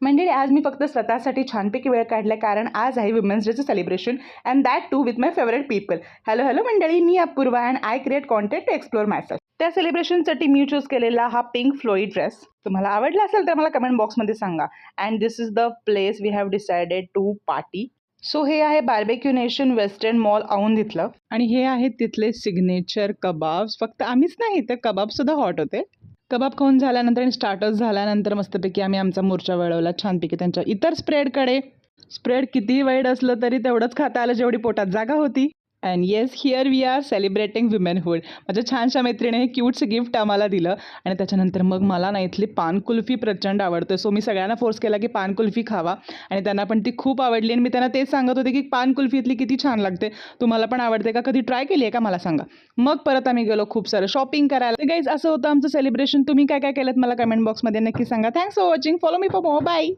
मंडळी आज मी फक्त स्वतःसाठी छानपैकी वेळ काढला कारण आज आहे वुमेन्स डेचं celebration and that too with my favourite people. Hello मंडळी, मी Apurva and I create content to explore myself. त्या सेलिब्रेशनसाठी मी चूज केलेला हा पिंक फ्लोई ड्रेस तुम्हाला आवडला असेल तर मला कमेंट बॉक्समध्ये सांगा. And this is the place we have decided to party. So हे आहे barbecue nation western mall Aundh इथलं आणि हे आहेत तिथले सिग्नेचर कबाब्स. फक्त आम्हीच नाही तर कबाबसुद्धा हॉट होते. कबाब खाऊन झाल्यानंतर आणि स्टार्टर्स झाल्यानंतर मस्तपैकी आम्ही आमचा मोर्चा वळवला छानपैकी त्यांच्या इतर स्प्रेडकडे. स्प्रेड किती वाईट असलं तरी तेवढंच खाता आलं जेवढी पोटात जागा होती. And yes, here we are celebrating womanhood. माझ्या छानशा मैत्रिणी हे क्यूटचं गिफ्ट आम्हाला दिलं आणि त्याच्यानंतर मग मला ना इथली पान कुल्फी प्रचंड आवडते. सो मी सगळ्यांना फोर्स केला की पान कुल्फी खावा आणि त्यांना पण ती खूप आवडली आणि मी त्यांना तेच सांगत होते की पान कुल्फी इथली किती छान लागते, तुम्हाला पण आवडते का, कधी ट्राय केली आहे का मला सांगा. मग परत आम्ही गेलो खूप सारं शॉपिंग करायला. गाईज असं होतं आमचं सेलिब्रेशन. तुम्ही काय काय केलं मला कमेंट बॉक्समध्ये नक्की सांगा. Thanks for watching. Follow me for more. Bye.